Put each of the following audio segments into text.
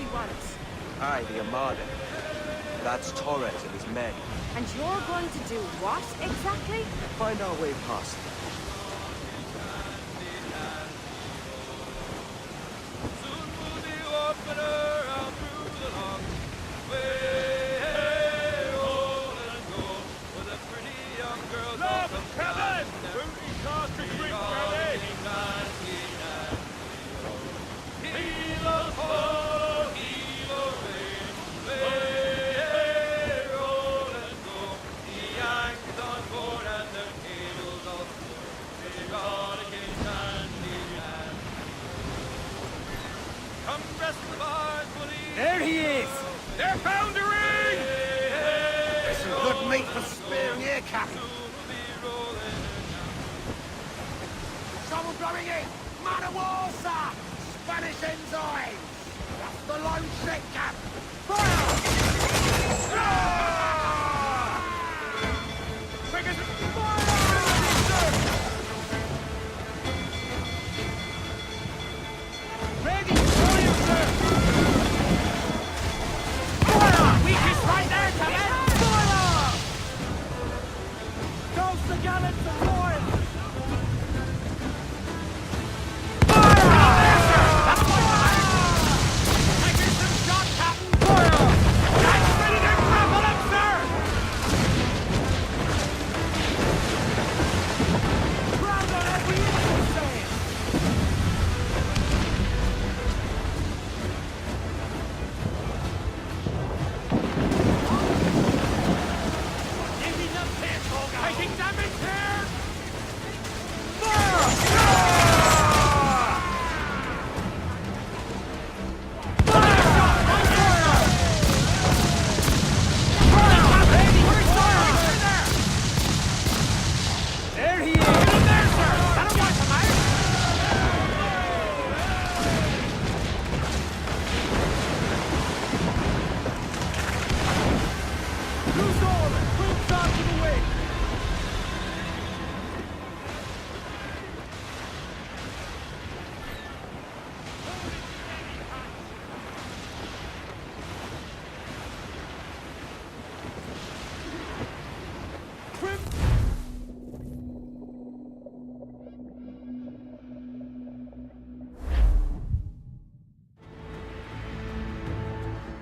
we want. Aye, the Armada. That's Torres and his men. And you're going to do what, exactly? Find our way past them. There he is! They're foundering! There's some good meat for spearing here, Captain. Someone blowing in! Man of war, sir! Spanish ensigns! That's the lone ship, Cap! Fire! Fire! Ready! Fire, sir! Weakest right there, Captain! Fire! Toast the gallants and royals!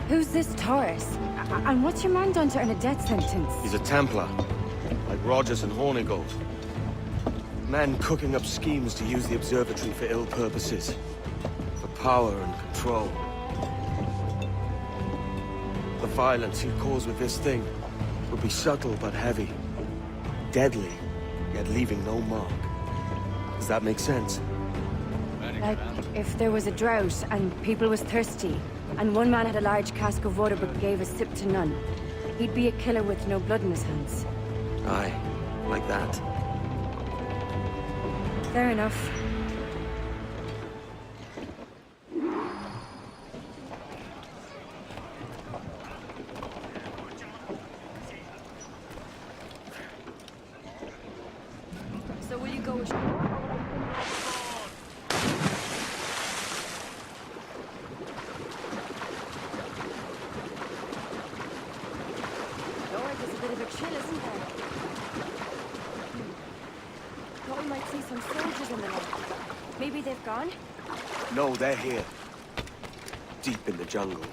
Who's this Torres? And what's your man done to earn a death sentence? He's a Templar, like Rogers and Hornigold. Man cooking up schemes to use the observatory for ill purposes. For power and control. The violence he'd cause with this thing would be subtle but heavy. Deadly, yet leaving no mark. Does that make sense? Like, if there was a drought and people was thirsty, and one man had a large cask of water but gave a sip to none, he'd be a killer with no blood in his hands. Aye, like that. Fair enough. So will you go with... chill, isn't there? Thought we might see some soldiers in the night. Maybe they've gone? No, they're here. Deep in the jungle.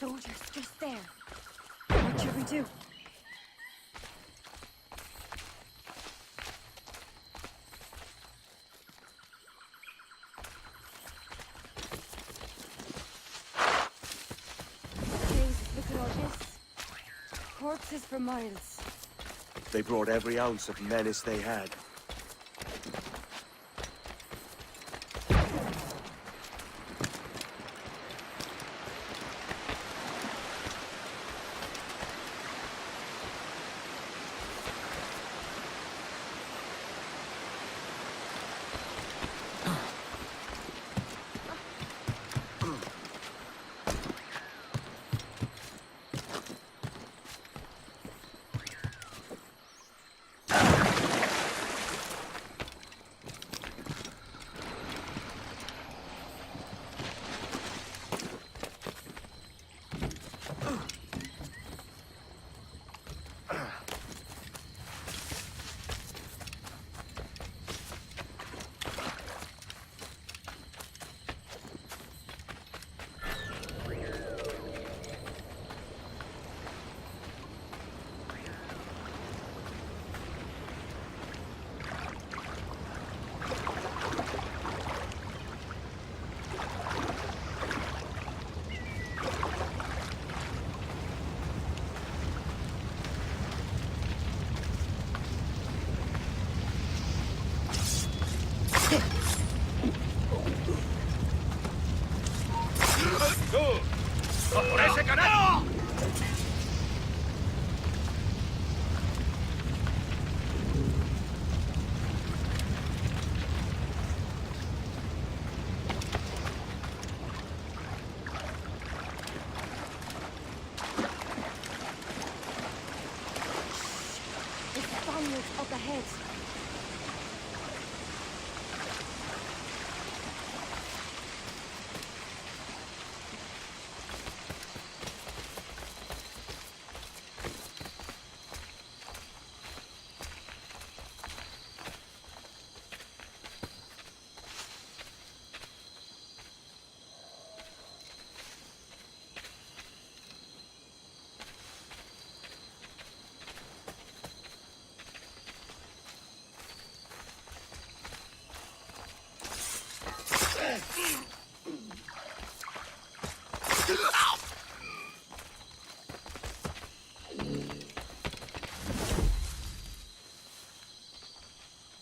Soldiers just there. What should we do? Jesus, look at all this. Corpses for miles. They brought every ounce of menace they had. it.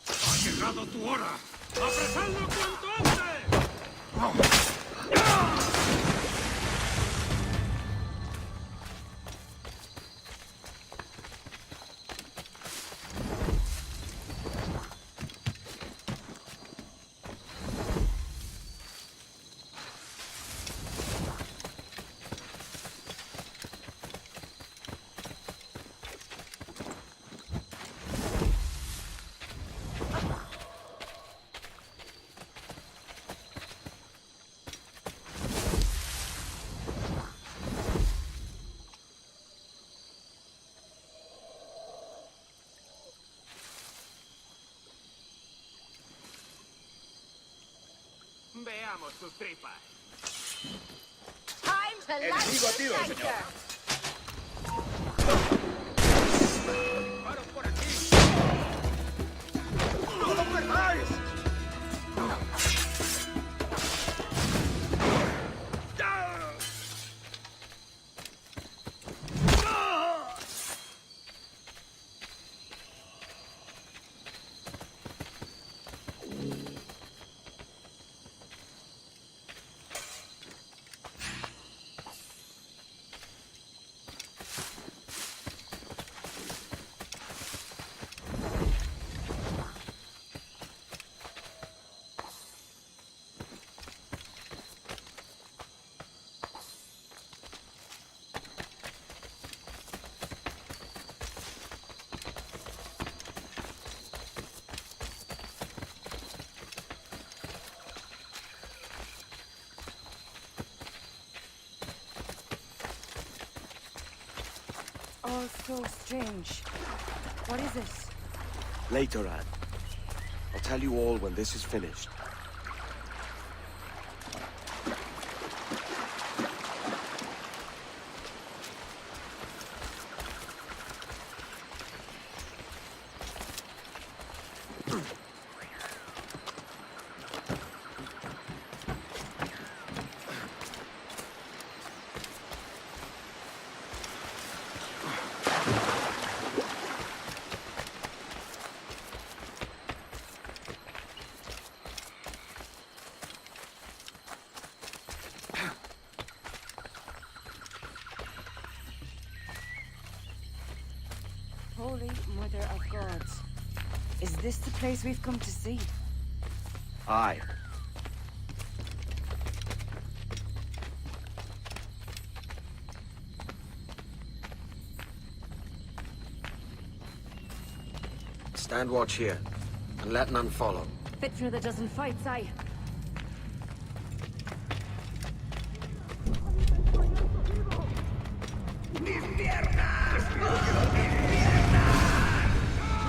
¡Ha llegado tu hora! ¡Apresadlo cuanto antes! Veamos tus tripas. Time to light the Splinter! ¡Disparo por aquí! ¡No lo perdáis! All so strange. What is it? Later, Anne. I'll tell you all when this is finished. Holy Mother of Gods. Is this the place we've come to see? Aye. Stand watch here, and let none follow. Fit for another dozen fights, aye.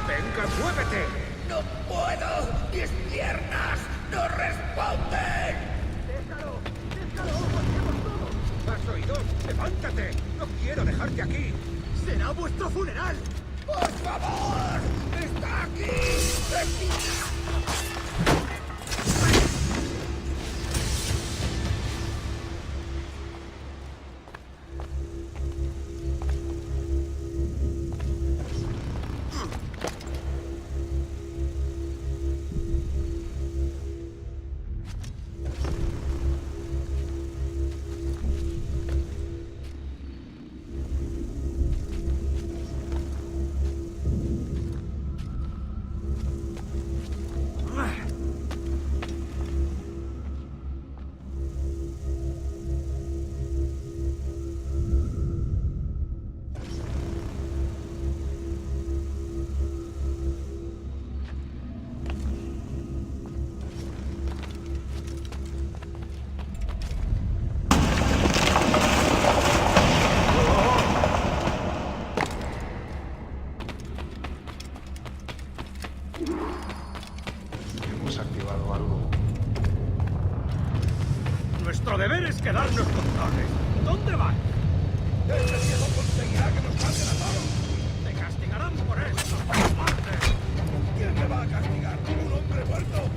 ¡Venga, muévete! ¡No puedo! ¡Mis piernas no responden! ¡Déjalo! ¡Déjalo! todo! ¿Has oído? ¡Levántate! ¡No quiero dejarte aquí! ¡Será vuestro funeral! ¡Por favor! ¡Está aquí! quedarnos con Torres. ¿Dónde van? Ese viejo conseguirá que nos maten a todos. Te castigarán por eso. ¡Muerte! ¿Quién me va a castigar? ¿Un hombre muerto?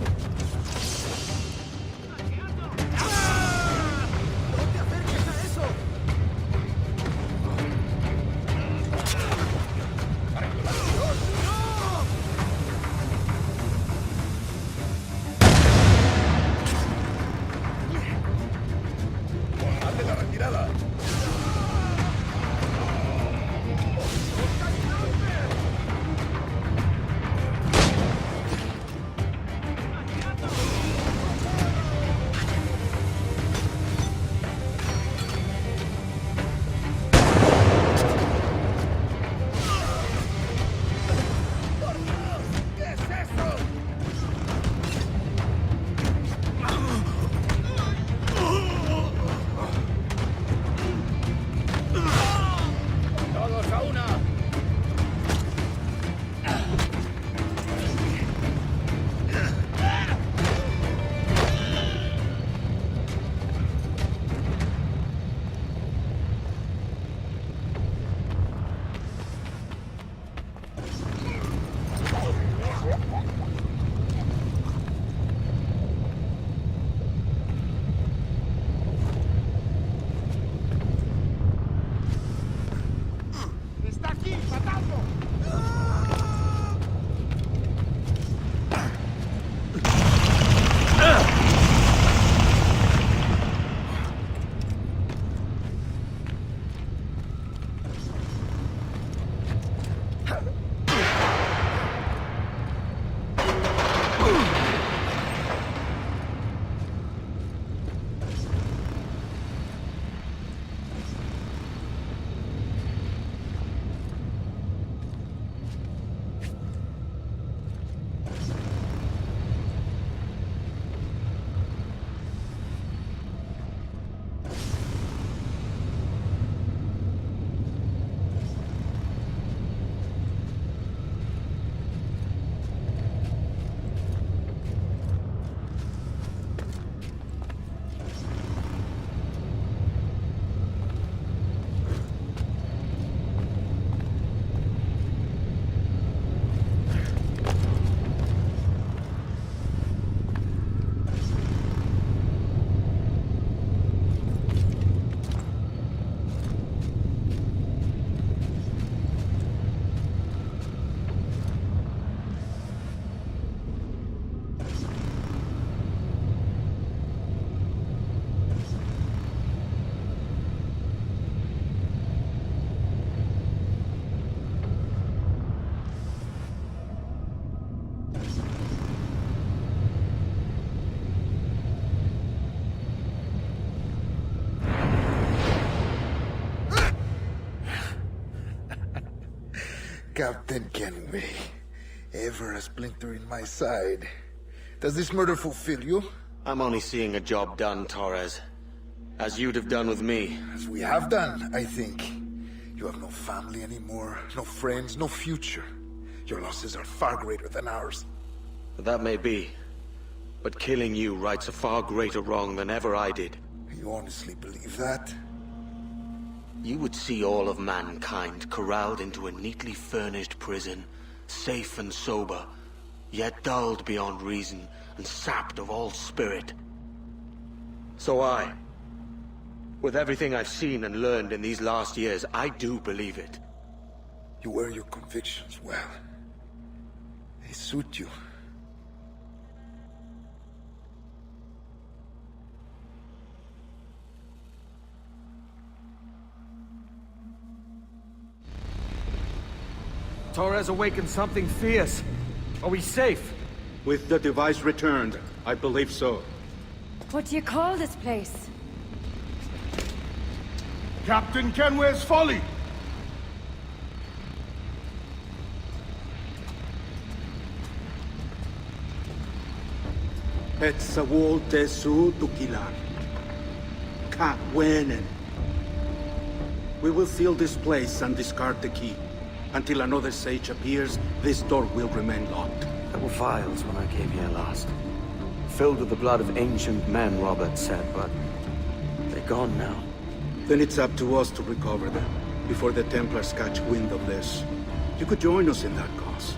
¡Ah! ¡No te acerques a eso! ¡Hazle la retirada! ¿Qué es eso? ¡Todos a una! ¡Está aquí, matadlo! Captain Kenway, ever a splinter in my side. Does this murder fulfill you? I'm only seeing a job done, Torres. As you'd have done with me. As we have done, I think. You have no family anymore, no friends, no future. Your losses are far greater than ours. That may be. But killing you rights a far greater wrong than ever I did. You honestly believe that? You would see all of mankind corralled into a neatly furnished prison, safe and sober, yet dulled beyond reason and sapped of all spirit. So with everything I've seen and learned in these last years, I do believe it. You wear your convictions well. They suit you. Torres awakened something fierce. Are we safe? With the device returned, I believe so. What do you call this place? Captain Kenway's Folly! Petzawol Tesu Tukilan. Ka Wenen. We will seal this place and discard the key. Until another sage appears, this door will remain locked. There were vials when I came here last. Filled with the blood of ancient men, Robert said, but they gone now. Then it's up to us to recover them, before the Templars catch wind of this. You could join us in that cause.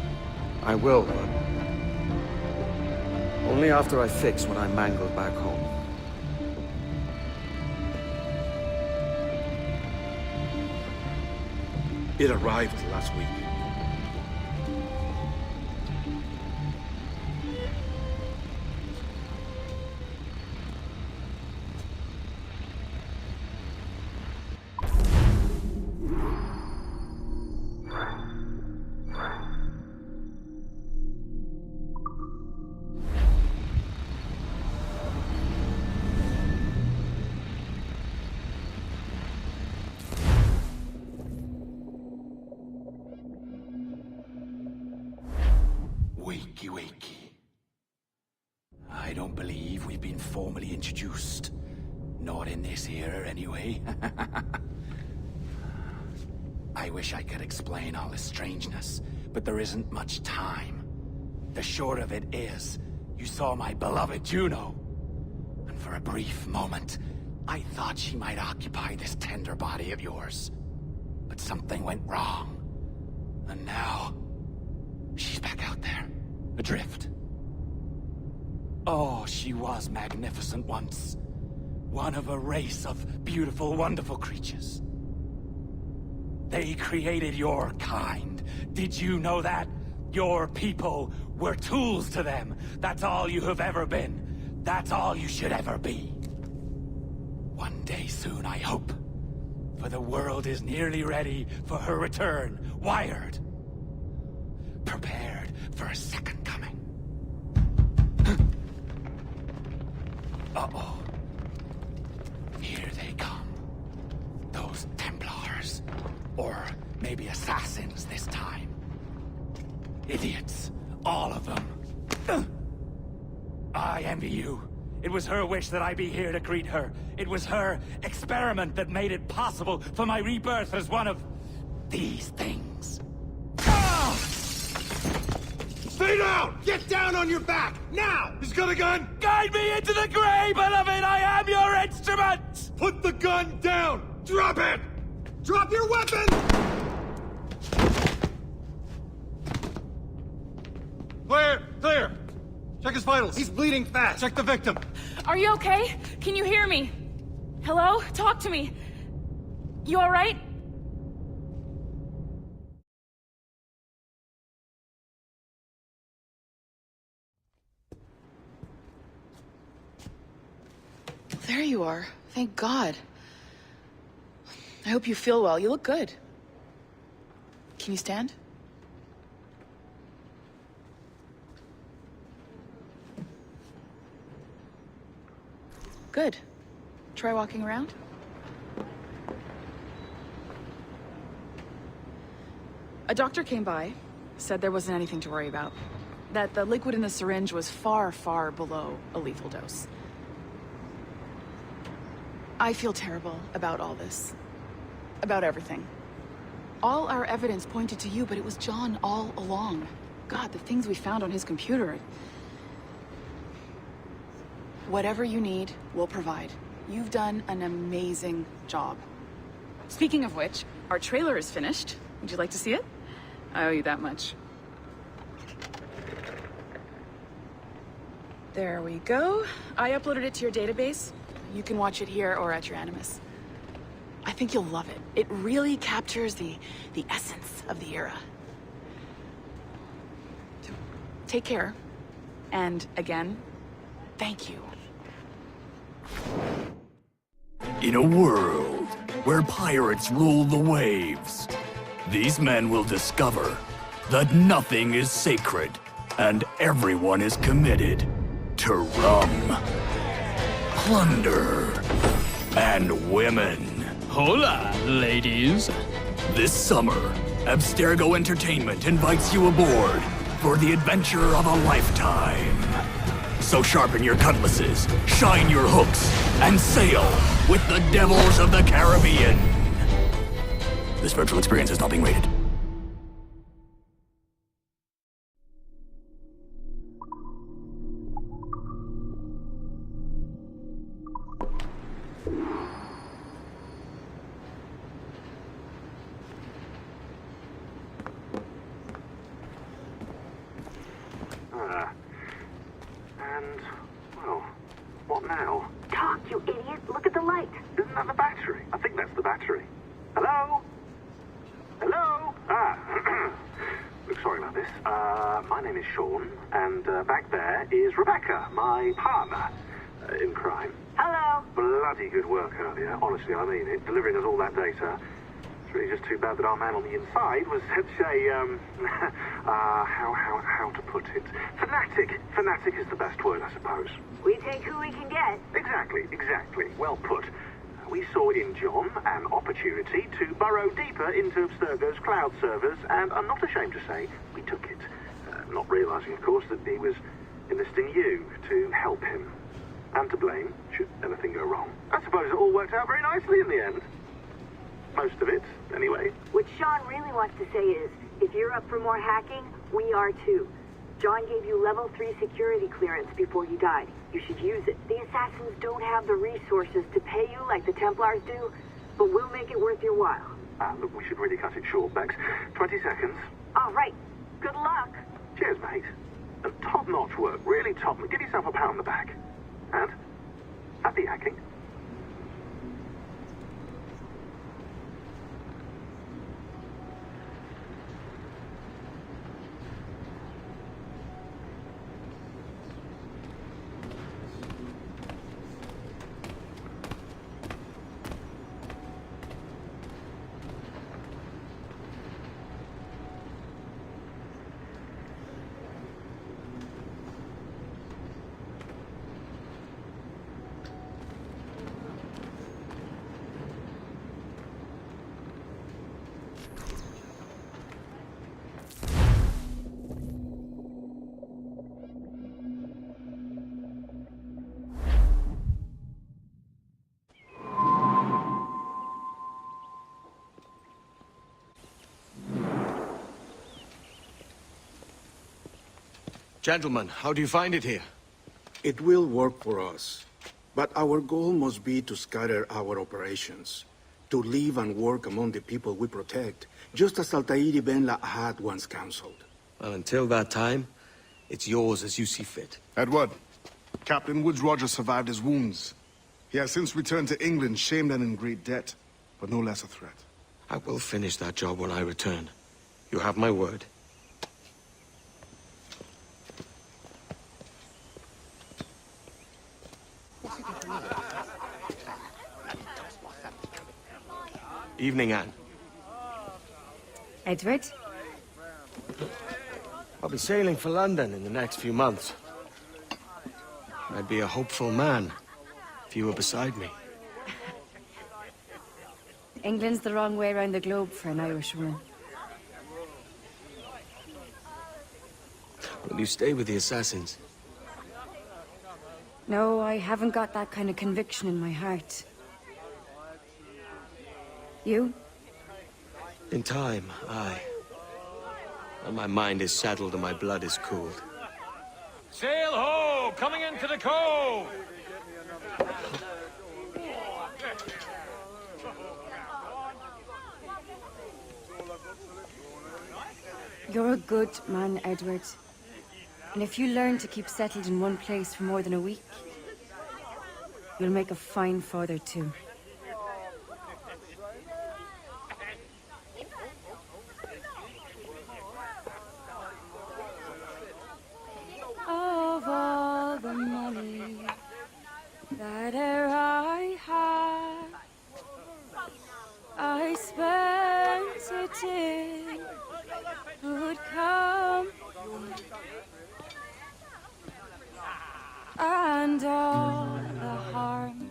I will, but... only after I fix what I mangled back home. It arrived last week. Wakey, wakey. I don't believe we've been formally introduced. Not in this era, anyway. I wish I could explain all this strangeness, but there isn't much time. The short of it is, you saw my beloved Juno. And for a brief moment, I thought she might occupy this tender body of yours. But something went wrong. And now, she's back out there. Adrift. Oh, she was magnificent once. One of a race of beautiful, wonderful creatures. They created your kind. Did you know that? Your people were tools to them. That's all you have ever been. That's all you should ever be. One day soon, I hope. For the world is nearly ready for her return. Wired. Prepared for a second coming. Uh-oh. Here they come. Those Templars. Or maybe assassins this time. Idiots. All of them. I envy you. It was her wish that I be here to greet her. It was her experiment that made it possible for my rebirth as one of these things. Stay down! Get down on your back! Now! He's got a gun! Guide me into the grave, beloved! I am your instrument! Put the gun down! Drop it! Drop your weapon! Clear! Clear! Check his vitals. He's bleeding fast. Check the victim. Are you okay? Can you hear me? Hello? Talk to me. You alright? There you are. Thank God. I hope you feel well. You look good. Can you stand? Good. Try walking around. A doctor came by, said there wasn't anything to worry about. That the liquid in the syringe was far, far below a lethal dose. I feel terrible about all this. About everything. All our evidence pointed to you, but it was John all along. God, the things we found on his computer. Whatever you need, we'll provide. You've done an amazing job. Speaking of which, our trailer is finished. Would you like to see it? I owe you that much. There we go. I uploaded it to your database. You can watch it here or at your Animus. I think you'll love it. It really captures the essence of the era. So, take care. And again, thank you. In a world where pirates rule the waves, these men will discover that nothing is sacred and everyone is committed to rum, plunder, and women. Hola, ladies. This summer, Abstergo Entertainment invites you aboard for the adventure of a lifetime. So sharpen your cutlasses, shine your hooks, and sail with the devils of the Caribbean. This virtual experience is not being rated. this. My name is Sean, and back there is Rebecca, my partner in crime. Hello. Bloody good work earlier, honestly, I mean it, delivering us all that data. It's really just too bad that our man on the inside was such a, how to put it? Fanatic. Fanatic is the best word, I suppose. We take who we can get. Exactly. Well put. We saw in John an opportunity to burrow deeper into Abstergo's cloud servers, and I'm not ashamed to say we took it. Not realizing, of course, that he was enlisting you to help him. And to blame, should anything go wrong. I suppose it all worked out very nicely in the end. Most of it, anyway. What Sean really wants to say is, if you're up for more hacking, we are too. John gave you level 3 security clearance before he died. You should use it. The assassins don't have the resources to pay you like the Templars do, but we'll make it worth your while. Look, we should really cut it short, Bex. 20 seconds. All right. Good luck. Cheers, mate. And top-notch work. Really top. Give yourself a pat on the back. And happy hacking. Gentlemen, how do you find it here? It will work for us. But our goal must be to scatter our operations. To live and work among the people we protect, just as Altair Ben Lahad once counseled. Well, until that time, it's yours as you see fit. Edward, Captain Woods Rogers survived his wounds. He has since returned to England, shamed and in great debt, but no less a threat. I will finish that job when I return. You have my word. Evening, Anne. Edward? I'll be sailing for London in the next few months. I'd be a hopeful man if you were beside me. England's the wrong way around the globe for an Irishwoman. Will you stay with the assassins? No, I haven't got that kind of conviction in my heart. You? In time, aye. And my mind is settled and my blood is cooled. Sail ho! Coming into the cove! You're a good man, Edward. And if you learn to keep settled in one place for more than a week, you'll make a fine father too. Of all the money that e'er I had, I spent it in good company, and all the harm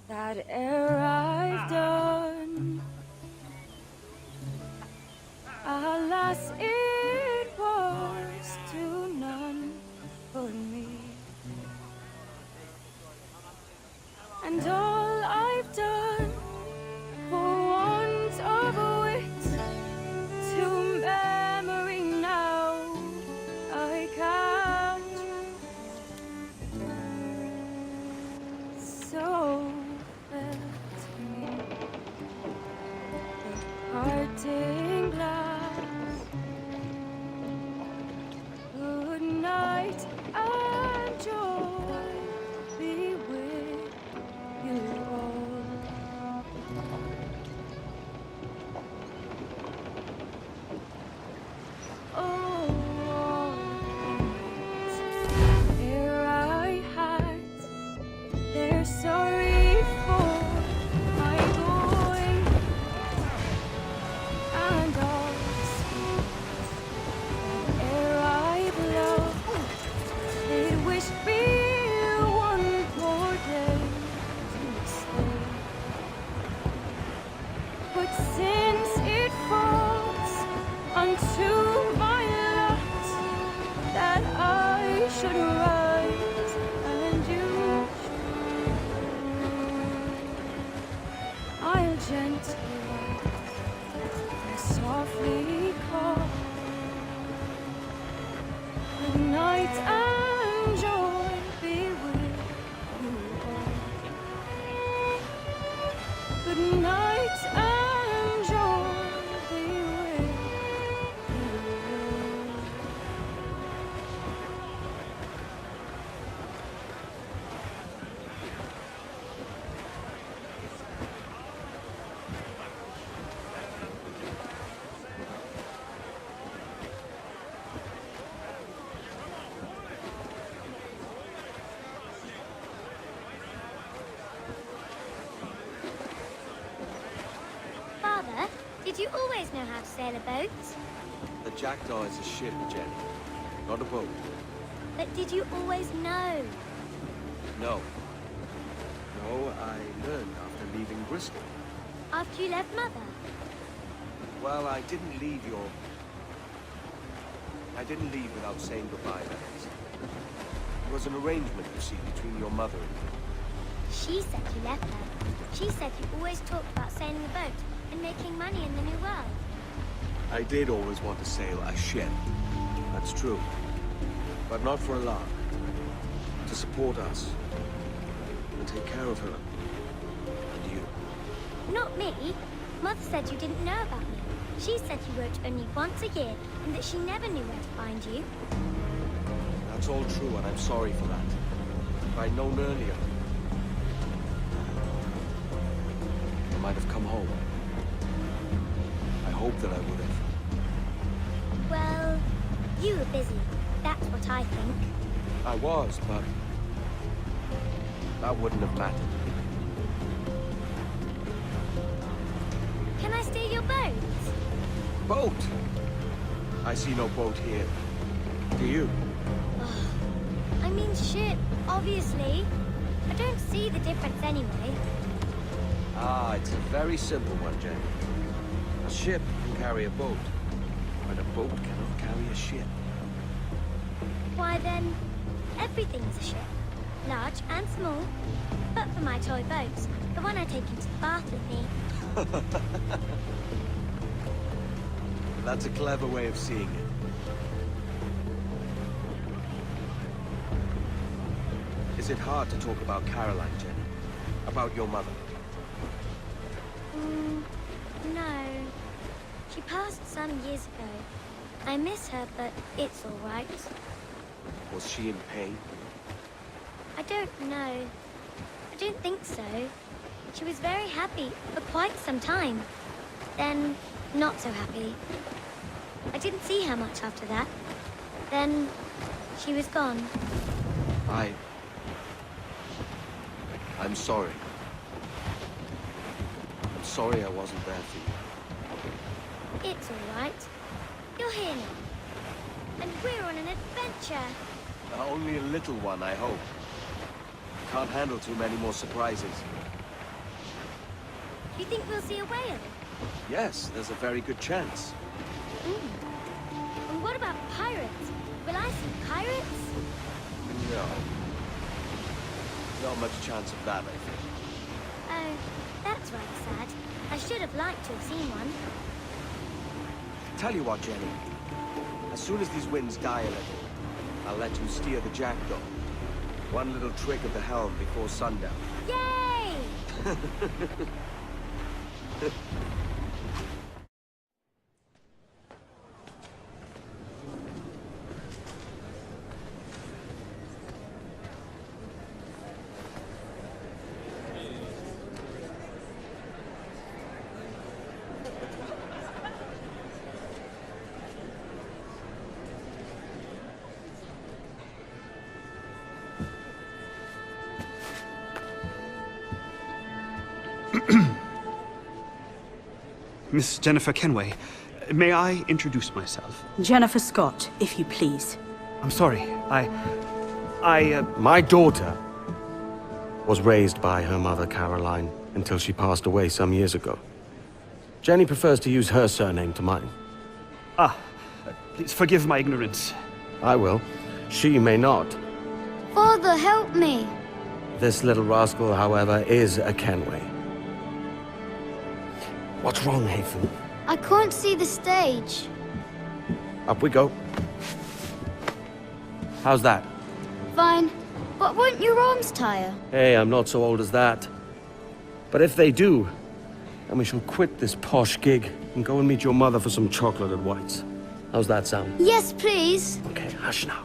that e'er I've done, alas, it was to none but me. And all I've done for want of wit to memory now I can't. So felt me the parting glass should rise and you should. I'll gently and softly call. Good night and joy be with you all. Good night and joy be with you all. Father, did you always know how to sail a boat? The Jackdaw is a ship, Jenny. Not a boat. But did you always know? No. No, I learned after leaving Bristol. After you left Mother? Well, I didn't leave without saying goodbye, that is. It was an arrangement, you see, between your mother and me. She said you left her. She said you always talked about sailing a boat and making money in the New World. I did always want to sail a ship. That's true. But not for a lark. To support us. And take care of her. And you. Not me. Mother said you didn't know about me. She said you wrote only once a year and that she never knew where to find you. That's all true, and I'm sorry for that. If I'd known earlier, I might have come home. I hope that I would have. Well, you were busy. That's what I think. I was, but that wouldn't have mattered. Can I steal your boat? Boat? I see no boat here. Do you? I mean ship, obviously. I don't see the difference anyway. Ah, it's a very simple one, Jenny. A ship can carry a boat, but a boat cannot carry a ship. Why then, everything's a ship. Large and small. But for my toy boat, the one I take into the bath with me. That's a clever way of seeing it. Is it hard to talk about Caroline, Jenny? About your mother? No. She passed some years ago. I miss her, but it's all right. Was she in pain? I don't know. I don't think so. She was very happy for quite some time. Then, not so happy. I didn't see her much after that. Then, she was gone. I'm sorry. I'm sorry I wasn't there for you. It's all right. You're here now. And we're on an adventure. Only a little one, I hope. Can't handle too many more surprises. You think we'll see a whale? Yes, there's a very good chance. And what about pirates? Will I see pirates? No. Not much chance of that, I think. Oh, that's rather sad. I should have liked to have seen one. Tell you what, Jenny. As soon as these winds die a little, I'll let you steer the Jackdaw. One little trick of the helm before sundown. Yay! Miss Jennifer Kenway, may I introduce myself? Jennifer Scott, if you please. I'm sorry, My daughter was raised by her mother, Caroline, until she passed away some years ago. Jenny prefers to use her surname to mine. Please forgive my ignorance. I will. She may not. Father, help me. This little rascal, however, is a Kenway. What's wrong, Hafen? I can't see the stage. Up we go. How's that? Fine. But won't your arms tire? Hey, I'm not so old as that. But if they do, then we shall quit this posh gig and go and meet your mother for some chocolate at White's. How's that sound? Yes, please. Okay, hush now.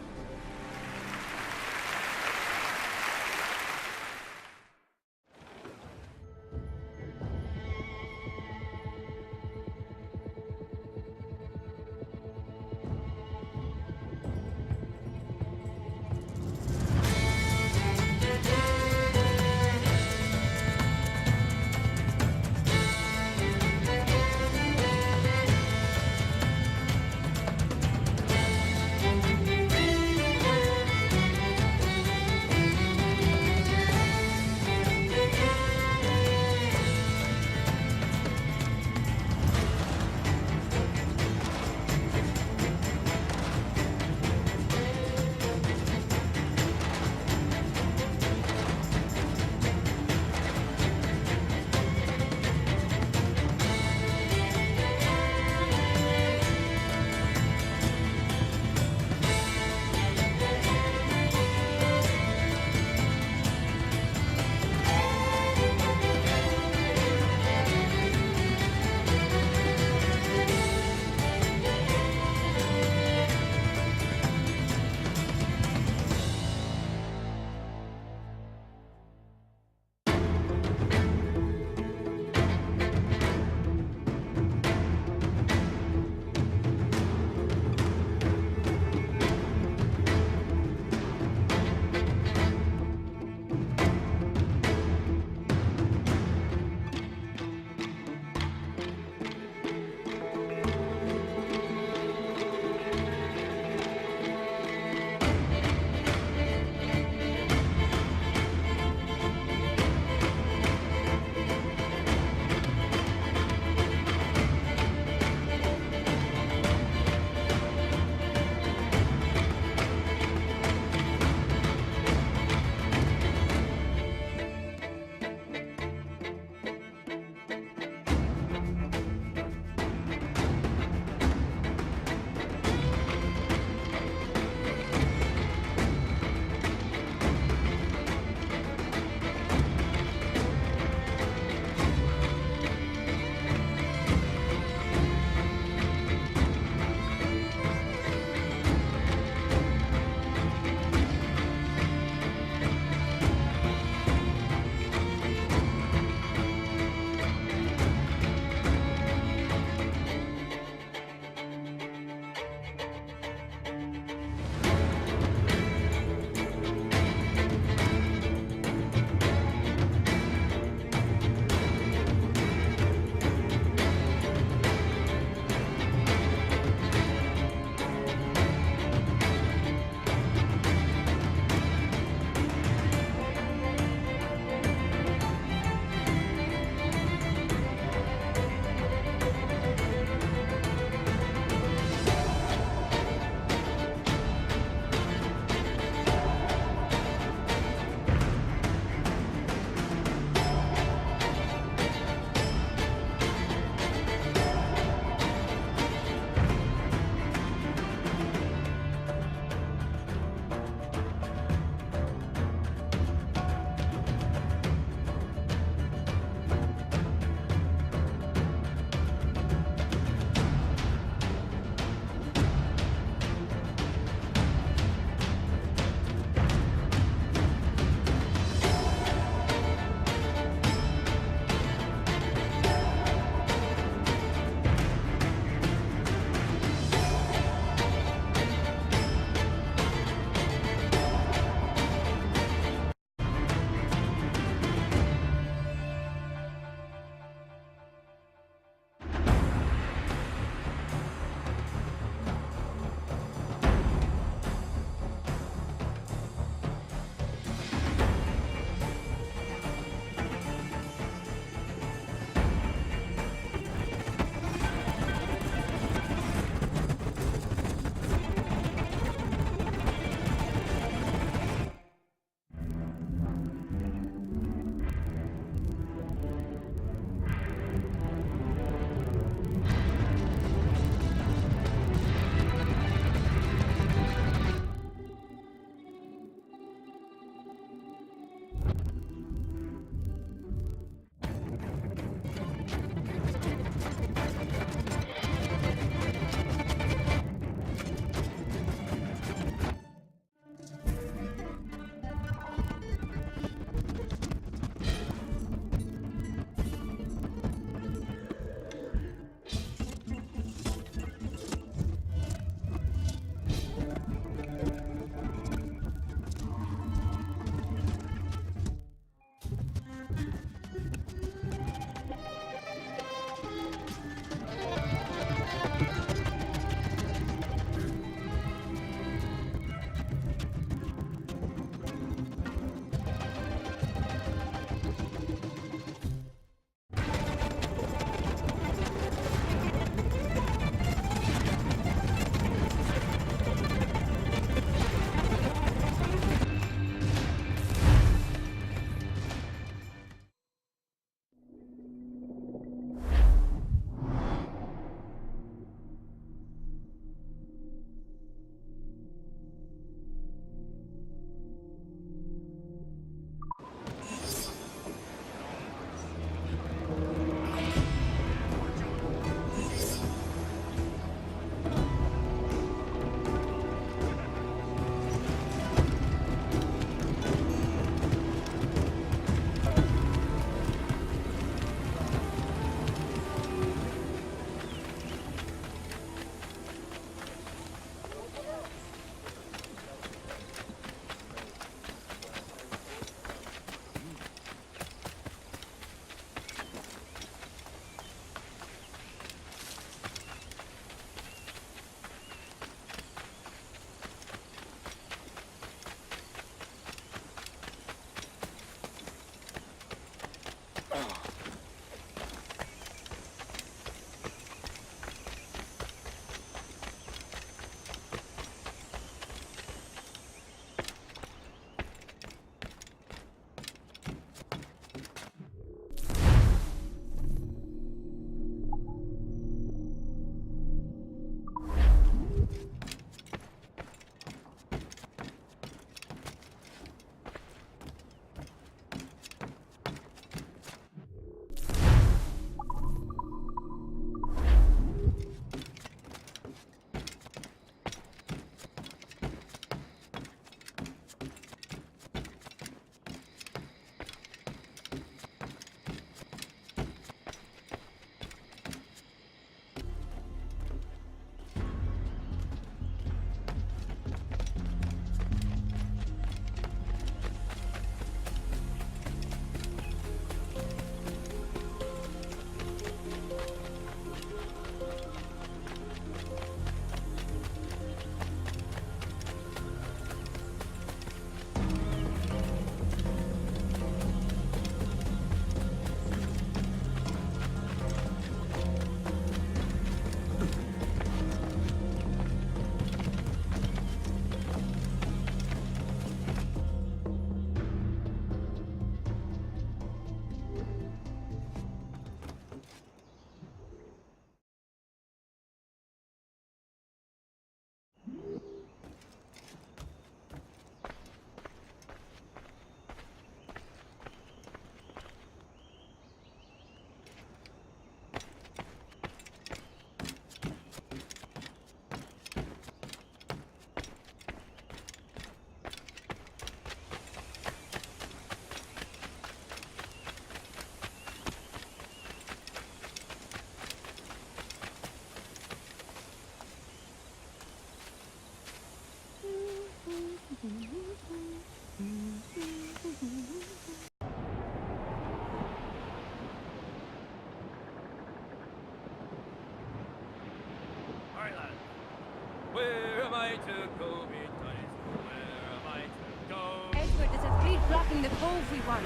Where am I to go, me tonies? Where am I to go? Edward, there's a fleet blocking the cove we want.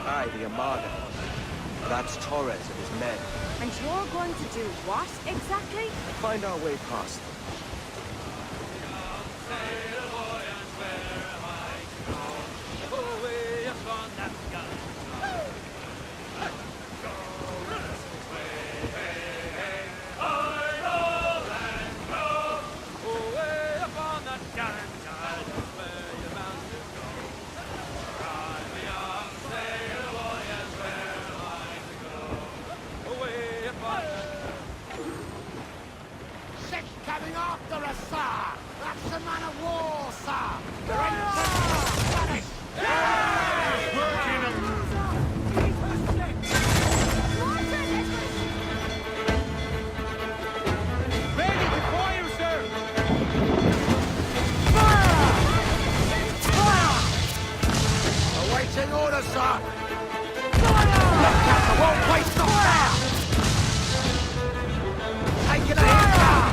Aye, the Armada. That's Torres and his men. And you're going to do what, exactly? Find our way past them. Away upon that gallant Coming after us, sir! That's the man of war, sir! They're entering Ready to fire, sir! awaiting orders, sir! Fire! Won't waste the fire! Taking a hit, sir!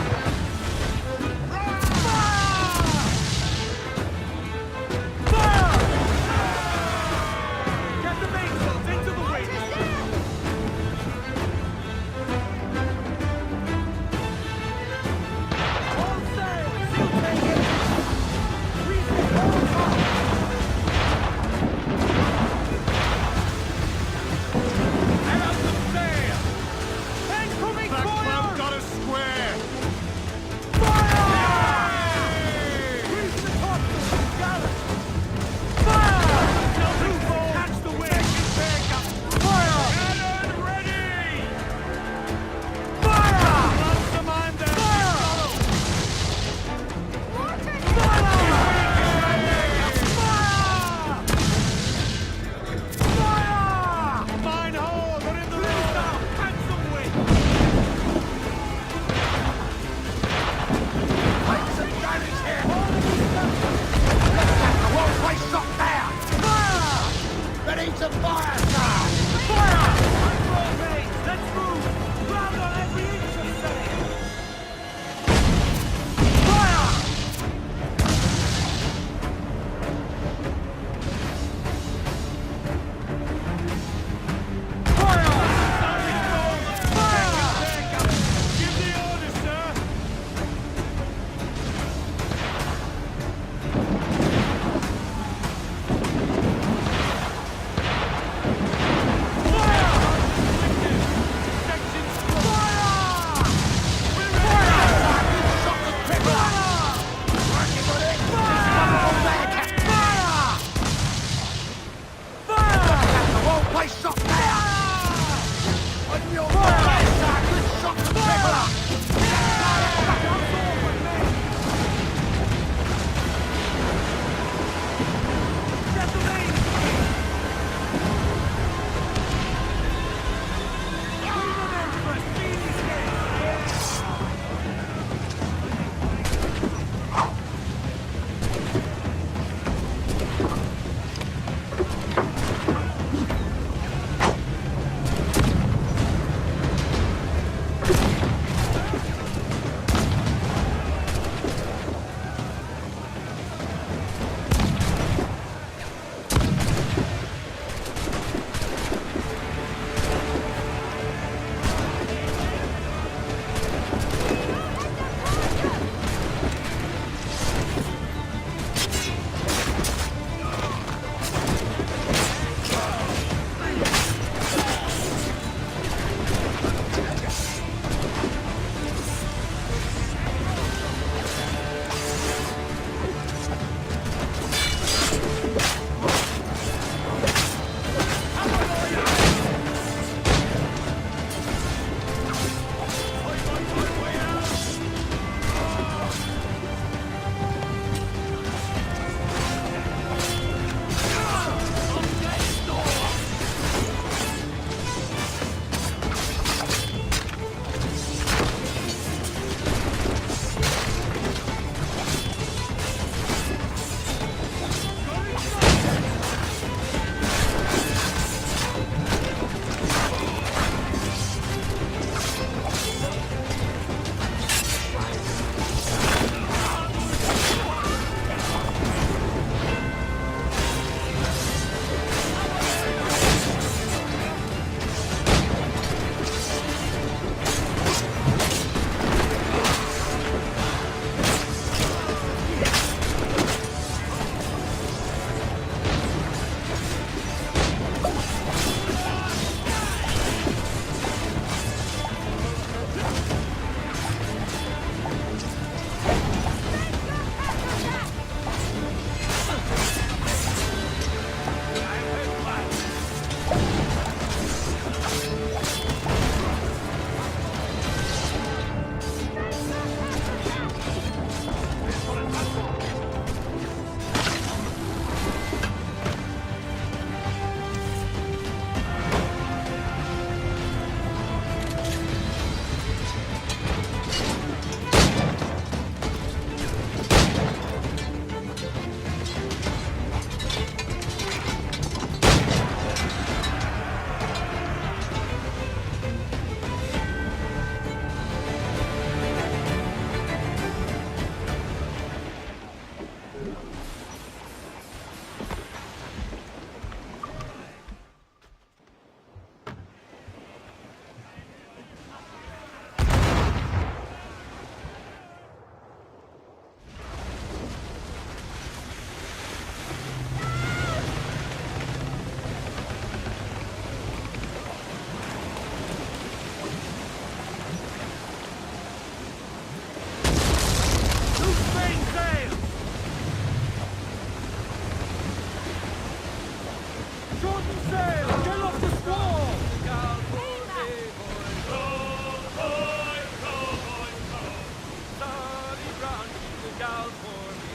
gals for me.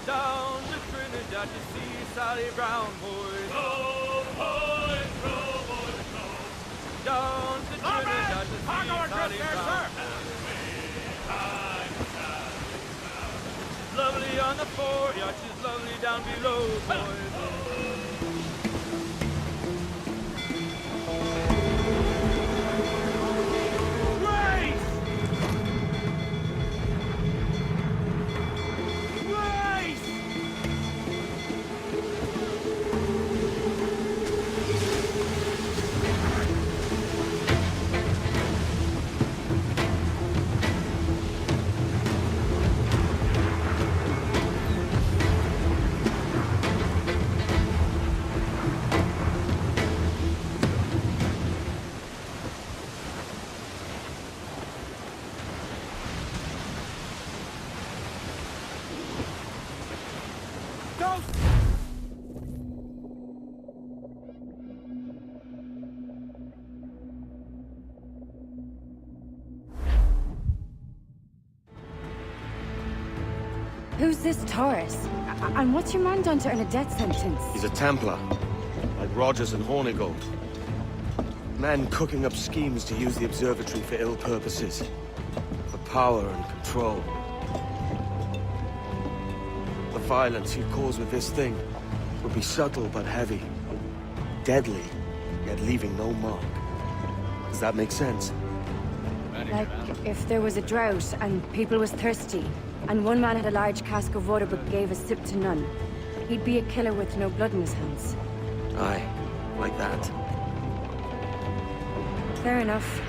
Down to Trinidad to see Sally Brown, boys. Row, boys, row, boys, row. Down to Trinidad to see Sally Brown. She's lovely on the fore, yeah, she's lovely down below, boys. Who's this Taurus? And what's your man done to earn a death sentence? He's a Templar, like Rogers and Hornigold. Men cooking up schemes to use the observatory for ill purposes. For power and control. The violence he'd cause with this thing would be subtle but heavy. Deadly, yet leaving no mark. Does that make sense? Like, if there was a drought and people was thirsty, and one man had a large cask of water but gave a sip to none, he'd be a killer with no blood in his hands. Aye, like that. Fair enough.